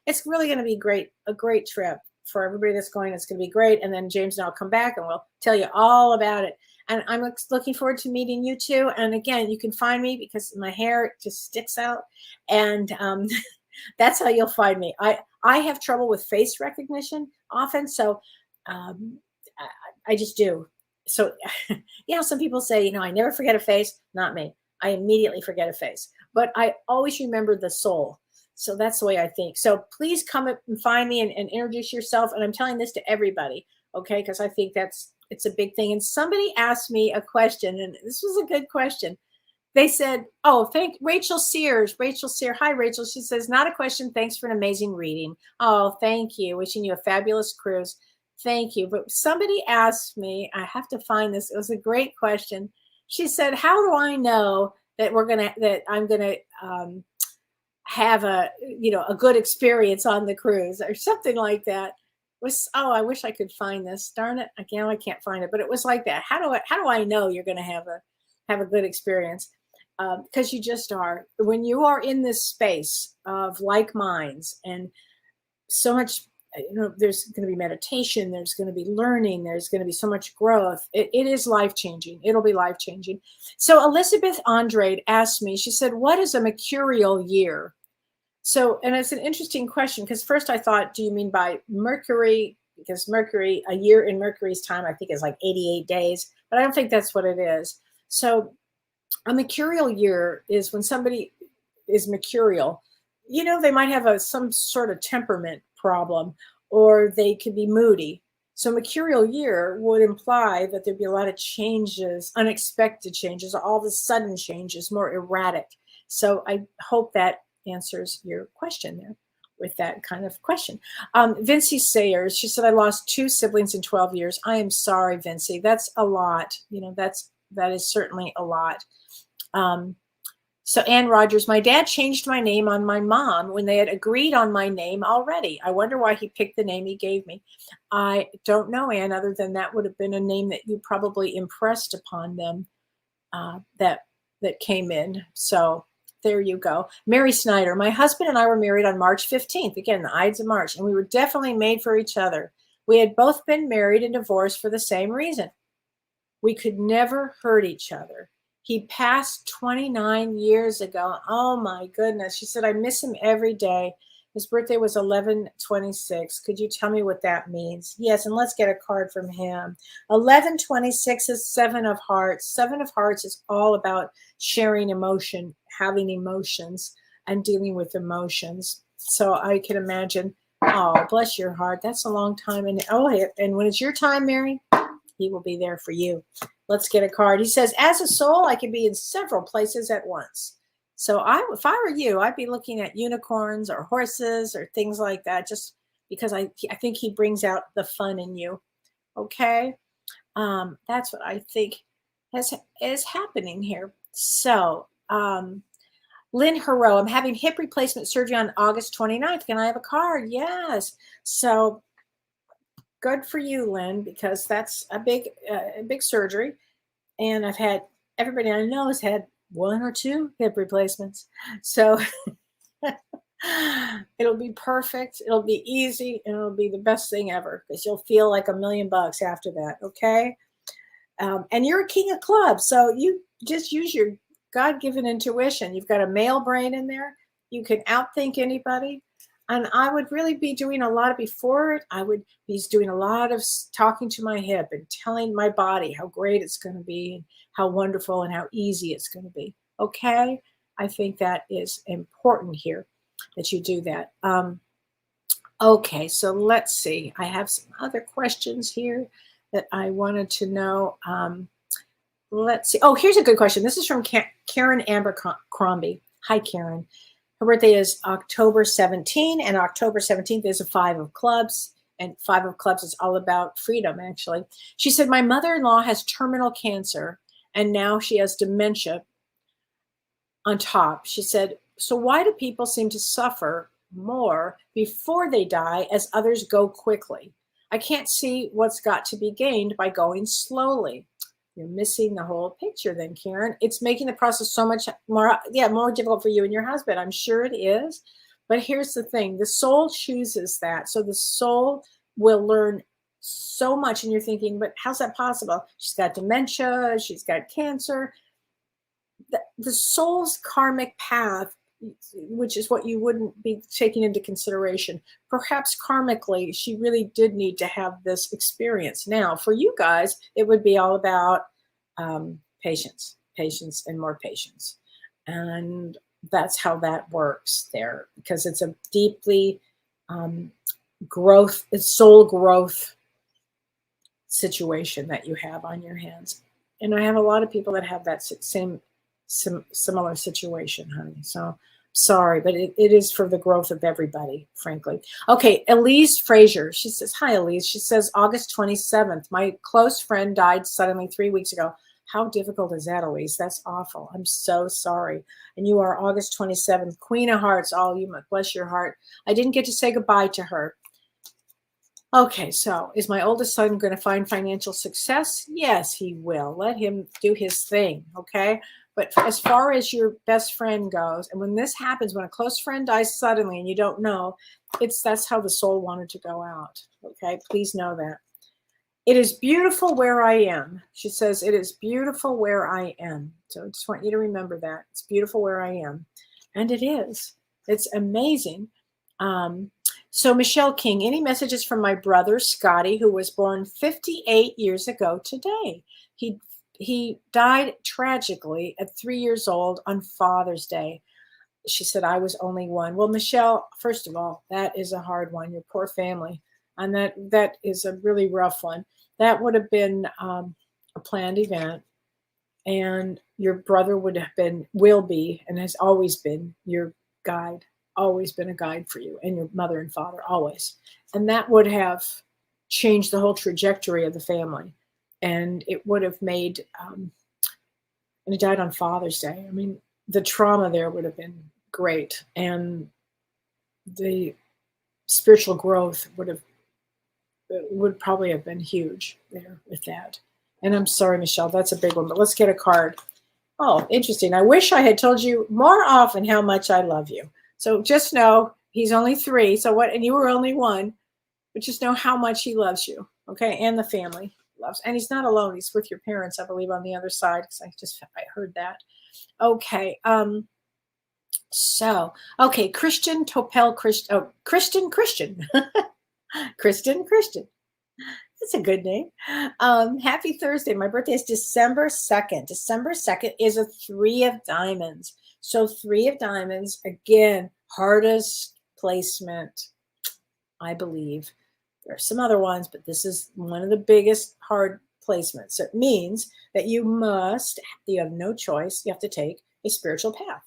it's really going to be great. A great trip for everybody that's going. It's going to be great. And then James and I'll come back, and we'll tell you all about it. And I'm looking forward to meeting you too. And again, you can find me because my hair just sticks out, and that's how you'll find me. I have trouble with face recognition often, so I just do. So, some people say, I never forget a face. Not me. I immediately forget a face, but I always remember the soul. So that's the way I think. So please come up and find me and introduce yourself. And I'm telling this to everybody, okay? Because I think it's a big thing. And somebody asked me a question, and this was a good question. They said, thank Rachel Sears. Rachel Sears. Hi, Rachel. She says, not a question. Thanks for an amazing reading. Oh, thank you. Wishing you a fabulous cruise. Thank you. But somebody asked me, I have to find this. It was a great question. She said, how do I know that I'm going to have a good experience on the cruise or something like that? I wish I could find this. Darn it. Again, I can't find it, but it was like that. How do I know you're going to have a good experience? Because you just are. When you are in this space of like minds and so much, there's going to be meditation, there's going to be learning, there's going to be so much growth. It is life-changing. It'll be life-changing. So Elizabeth Andrade asked me, she said, what is a mercurial year? So, and it's an interesting question because first I thought, do you mean by Mercury? Because Mercury, a year in Mercury's time, I think is like 88 days, but I don't think that's what it is. So a mercurial year is when somebody is mercurial. They might have some sort of temperament problem, or they could be moody. So mercurial year would imply that there'd be a lot of changes, unexpected changes, all of a sudden changes, more erratic. So I hope that answers your question there with that kind of question. Vincy Sayers, she said, I lost 2 siblings in 12 years. I am sorry, Vincy. That's a lot. That is certainly a lot. So Ann Rogers, my dad changed my name on my mom when they had agreed on my name already. I wonder why he picked the name he gave me. I don't know, Ann, other than that would have been a name that you probably impressed upon them that came in. So there you go. Mary Snyder, my husband and I were married on March 15th. Again, the Ides of March, and we were definitely made for each other. We had both been married and divorced for the same reason. We could never hurt each other. He passed 29 years ago. Oh my goodness. She said, I miss him every day. His birthday was 11/26. Could you tell me what that means? Yes, and let's get a card from him. 11/26 is 7 of Hearts. 7 of Hearts is all about sharing emotion, having emotions, and dealing with emotions. So I can imagine, oh, bless your heart. That's a long time. And when it's your time, Mary, he will be there for you. Let's get a card. He says, as a soul, I can be in several places at once. So if I were you, I'd be looking at unicorns or horses or things like that, just because I think he brings out the fun in you. Okay. That's what I think is happening here. So, Lynn Hero, I'm having hip replacement surgery on August 29th. Can I have a card? Yes. So good for you, Lynn, because that's a big surgery. And I've had everybody I know has had one or two hip replacements. So it'll be perfect. It'll be easy, and it'll be the best thing ever because you'll feel like $1,000,000 after that. Okay. And you're a king of clubs. So you just use your God-given intuition. You've got a male brain in there. You can outthink anybody. And I would really be doing a lot of before it. I would be doing a lot of talking to my hip and telling my body how great it's going to be, and how wonderful and how easy it's going to be. Okay. I think that is important here that you do that. Okay. So let's see. I have some other questions here that I wanted to know. Let's see. Oh, here's a good question. This is from Karen Abercrombie. Hi, Karen. Her birthday is October 17, and October 17th is a 5 of clubs. And 5 of clubs is all about freedom, actually. She said, my mother-in-law has terminal cancer, and now she has dementia on top. She said, so why do people seem to suffer more before they die as others go quickly? I can't see what's got to be gained by going slowly. You're missing the whole picture then, Karen. It's making the process so much more difficult for you and your husband. I'm sure it is. But here's the thing. The soul chooses that. So the soul will learn so much. And you're thinking, but how's that possible? She's got dementia. She's got cancer. The soul's karmic path, which is what you wouldn't be taking into consideration. Perhaps karmically, she really did need to have this experience. Now, for you guys, it would be all about patience, and more patience. And that's how that works there, because it's a deeply soul growth situation that you have on your hands. And I have a lot of people that have that similar situation, honey. So sorry, but it is for the growth of everybody, frankly. Okay, Elise Frazier. She says, hi, Elise. She says, August 27th, my close friend died suddenly 3 weeks ago. How difficult is that, Elise? That's awful. I'm so sorry. And you are August 27th, Queen of Hearts. Oh, you bless your heart. I didn't get to say goodbye to her. Okay, so is my oldest son going to find financial success? Yes, he will. Let him do his thing, okay? But as far as your best friend goes, and when this happens, when a close friend dies suddenly and you don't know, that's how the soul wanted to go out, okay? Please know that. It is beautiful where I am. She says, it is beautiful where I am. So I just want you to remember that. It's beautiful where I am. And it is. It's amazing. So Michelle King, any messages from my brother, Scotty, who was born 58 years ago today? He died tragically at 3 years old on Father's Day. She said, I was only one. Well, Michelle, first of all, that is a hard one. Your poor family. And that is a really rough one. That would have been a planned event. And your brother will be, and has always been your guide, always been a guide for you, and your mother and father, always. And that would have changed the whole trajectory of the family. And it would have made, and he died on Father's Day. I mean, the trauma there would have been great. And the spiritual growth would probably have been huge there with that. And I'm sorry, Michelle, that's a big one, but let's get a card. Oh, interesting. I wish I had told you more often how much I love you. So just know he's only 3. So what, and you were only 1, but just know how much he loves you. Okay. And the family loves, and he's not alone. He's with your parents, I believe, on the other side. Cause I heard that. Okay. So, okay. Christian Topel, Christian. Kristen. That's a good name. Happy Thursday. My birthday is December 2nd. December 2nd is a 3 of diamonds. So 3 of diamonds, again, hardest placement, I believe. There are some other ones, but this is one of the biggest hard placements. So it means that you have no choice. You have to take a spiritual path.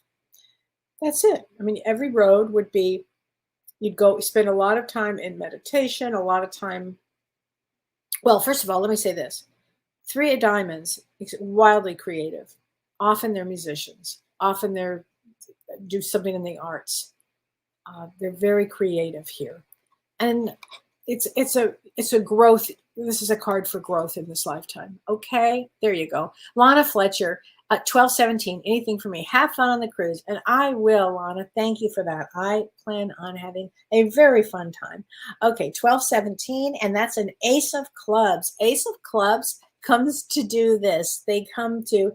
That's it. I mean, every road would be, you'd spend a lot of time in meditation, a lot of time. Well, first of all, let me say this. 3 of diamonds, wildly creative. Often they're musicians. Often they do something in the arts. They're very creative here. And it's a growth. This is a card for growth in this lifetime. Okay, there you go. Lana Fletcher, 1217, anything for me. Have fun on the cruise. And I will, Lana. Thank you for that. I plan on having a very fun time. Okay, 1217, and that's an Ace of Clubs. Ace of Clubs comes to do this. They come to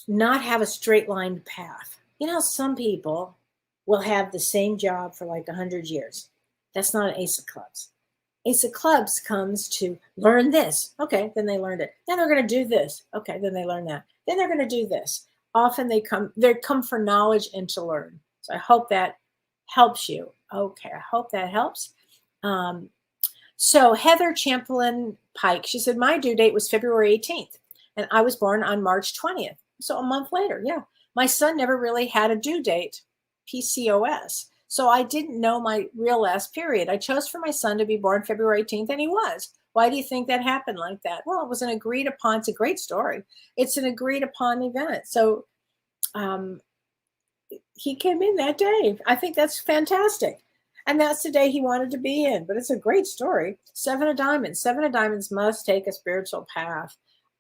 not have a straight line path. You know, some people will have the same job for like 100 years. That's not an Ace of Clubs. Ace of Clubs comes to learn this. Okay, then they learned it. Then they're going to do this. Okay, then they learn that. Then they're going to do this. Often they come for knowledge and to learn. So I hope that helps you. Okay, I hope that helps. So Heather Champlin Pike, she said, my due date was February 18th, and I was born on March 20th. So a month later, yeah. My son never really had a due date, PCOS. So I didn't know my real last period. I chose for my son to be born February 18th, and he was. Why do you think that happened like that? Well, it was an agreed upon, it's a great story. It's an agreed upon event. So he came in that day. I think that's fantastic. And that's the day he wanted to be in. But it's a great story. Seven of Diamonds. Seven of Diamonds must take a spiritual path.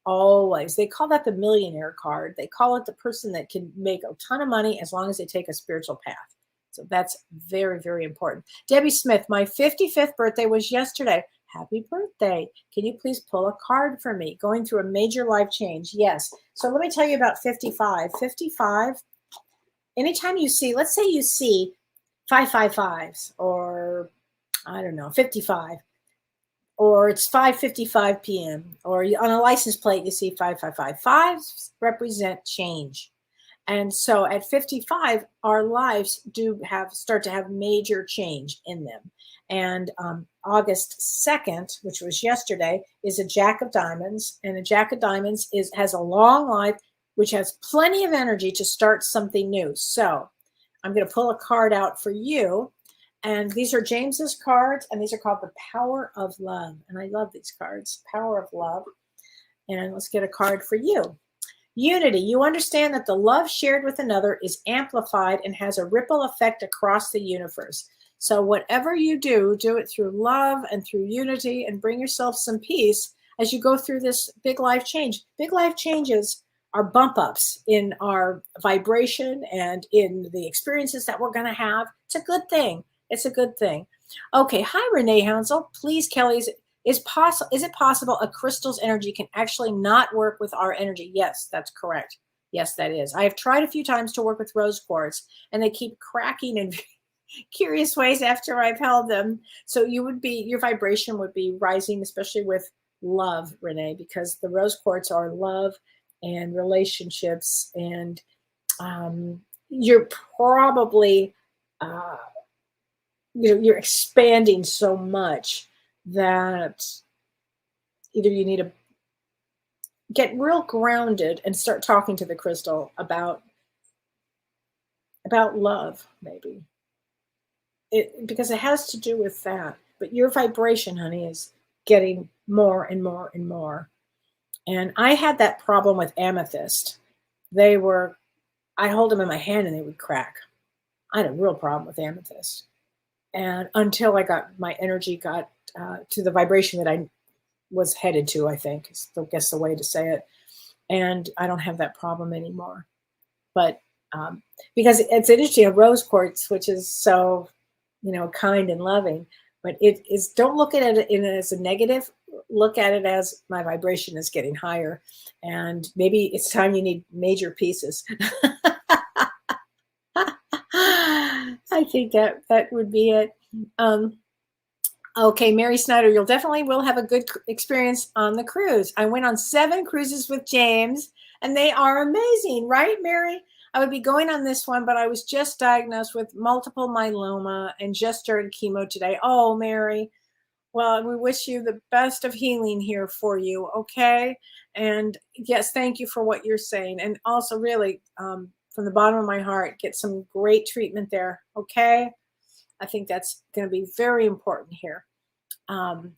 Always. They call that the millionaire card. They call it the person that can make a ton of money as long as they take a spiritual path. So that's very, very important. Debbie Smith, my 55th birthday was yesterday. Happy birthday. Can you please pull a card for me? Going through a major life change. Yes. So let me tell you about 55. 55, anytime you see, let's say you see 555s or I don't know, 55, or it's 5:55 p.m. or on a license plate you see 555. Fives represent change. And so at 55, our lives start to have major change in them. And August 2nd, which was yesterday, is a Jack of Diamonds. And a Jack of Diamonds has a long life, which has plenty of energy to start something new. So I'm going to pull a card out for you. And these are James's cards, and these are called the Power of Love. And I love these cards, Power of Love. And let's get a card for you. Unity. You understand that the love shared with another is amplified and has a ripple effect across the universe. So whatever you do, do it through love and through unity, and bring yourself some peace as you go through this big life change. Big life changes are bump ups in our vibration and in the experiences that we're going to have. It's a good thing. It's a good thing. Okay. Hi, Renee Hounsel. Please, Kellee, is it possible a crystal's energy can actually not work with our energy? Yes, that's correct. Yes, that is. I have tried a few times to work with rose quartz, and they keep cracking in curious ways after I've held them. So your vibration would be rising, especially with love, Renee, because the rose quartz are love and relationships, and you're probably you're expanding so much that either you need to get real grounded and start talking to the crystal about love, maybe. Because it has to do with that. But your vibration, honey, is getting more and more and more. And I had that problem with amethyst. I hold them in my hand and they would crack. I had a real problem with amethyst. And until my energy got to the vibration that I was headed to, I think, is the way to say it. And I don't have that problem anymore. But because it's interesting, a rose quartz, which is so, kind and loving, but it is, don't look at it as a negative. Look at it as my vibration is getting higher. And maybe it's time you need major pieces. I think that would be it. Okay, Mary Snyder, you'll definitely will have a good experience on the cruise. I went on 7 cruises with James, and they are amazing, right, Mary? I would be going on this one, but I was just diagnosed with multiple myeloma and just started chemo today. Oh, Mary. Well, we wish you the best of healing here for you, okay? And yes, thank you for what you're saying. And also, really, from the bottom of my heart, get some great treatment there, okay? I think that's going to be very important here.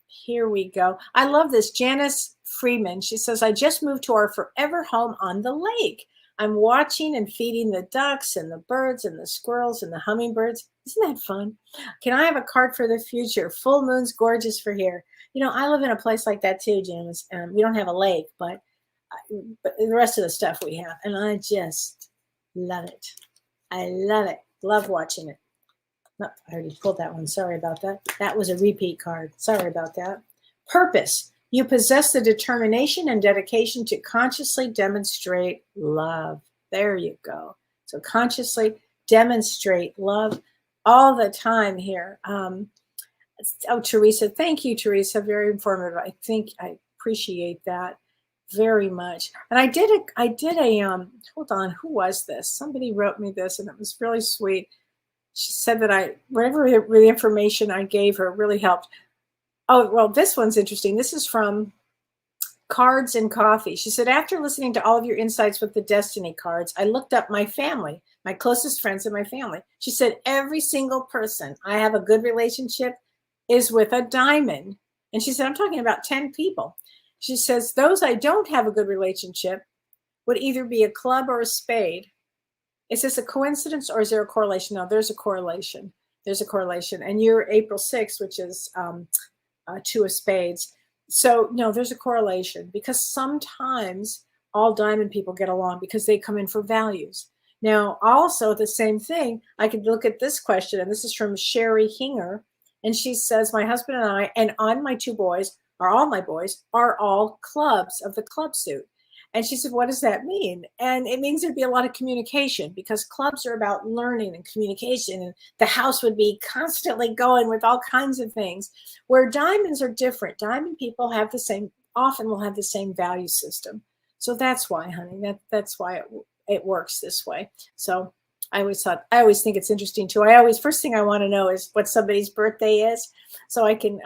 Here we go. I love this. Janice Freeman, she says, I just moved to our forever home on the lake. I'm watching and feeding the ducks and the birds and the squirrels and the hummingbirds. Isn't that fun? Can I have a card for the future? Full moon's gorgeous for here. You know, I live in a place like that too, James. We don't have a lake, but the rest of the stuff we have. And I just love it. I love it. Love watching it. No, I already pulled that one. Sorry about that. That was a repeat card. Sorry about that. Purpose. You possess the determination and dedication to consciously demonstrate love. There you go. So consciously demonstrate love all the time here. Oh, Teresa. Thank you, Teresa. Very informative. I think I appreciate that very much. And I did a hold on, who was this? Somebody wrote me this and it was really sweet. She said that whatever the information I gave her really helped. Oh, well, this one's interesting. This is from Cards and Coffee. She said, after listening to all of your insights with the destiny cards, I looked up my family, my closest friends in my family. She said, every single person I have a good relationship is with a diamond. And she said, I'm talking about 10 people. She says, those I don't have a good relationship would either be a club or a spade. Is this a coincidence or is there a correlation? No, there's a correlation. There's a correlation. And you're April 6th, which is 2 of spades. So no, there's a correlation because sometimes all diamond people get along because they come in for values. Now, also the same thing, I could look at this question, and this is from Sherry Hinger. And she says, my husband and I, and on my 2 boys, or all my boys, are all clubs of the club suit. And she said, what does that mean? And it means there'd be a lot of communication because clubs are about learning and communication. And the house would be constantly going with all kinds of things. Where diamonds are different. Diamond people have often will have the same value system. So that's why, honey, that's why it works this way. So I always think it's interesting too. First thing I want to know is what somebody's birthday is so I can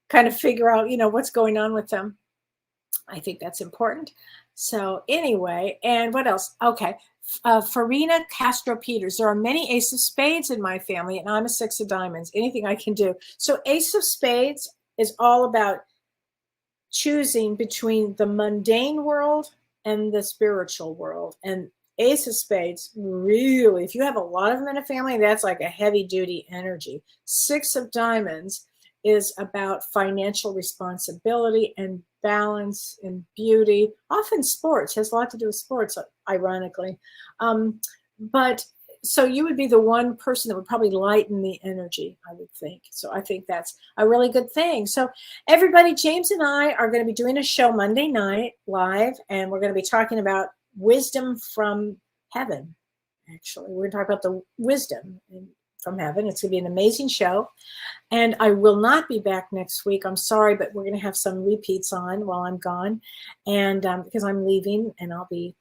kind of figure out, what's going on with them. I think that's important. So anyway, and what else? Okay. Farina Castro Peters. There are many ace of spades in my family and I'm a 6 of diamonds. Anything I can do. So ace of spades is all about choosing between the mundane world and the spiritual world. And ace of spades, really, if you have a lot of them in a family, that's like a heavy duty energy. 6 of diamonds is about financial responsibility and balance and beauty. Often sports has a lot to do with sports, ironically. But so you would be the one person that would probably lighten the energy, I would think. So I think that's a really good thing. So everybody, James and I are going to be doing a show Monday night live, and we're going to be talking about wisdom from heaven. Actually, we're going to talk about the wisdom from heaven. It's going to be an amazing show. And I will not be back next week. I'm sorry, but we're going to have some repeats on while I'm gone. And because I'm leaving and I'll be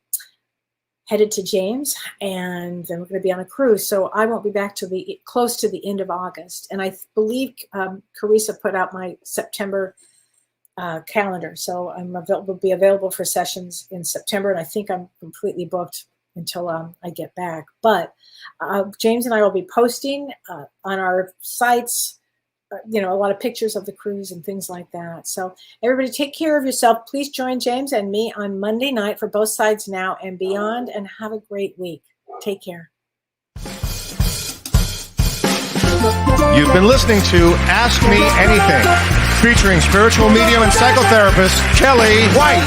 headed to James and then we're going to be on a cruise. So I won't be back till close to the end of August. And I believe Carissa put out my September calendar. So will be available for sessions in September. And I think I'm completely booked until I get back. But James and I will be posting on our sites, a lot of pictures of the cruise and things like that. So everybody take care of yourself. Please join James and me on Monday night for Both Sides Now and Beyond, and have a great week. Take care. You've been listening to Ask Me Anything, featuring spiritual medium and psychotherapist Kellee White.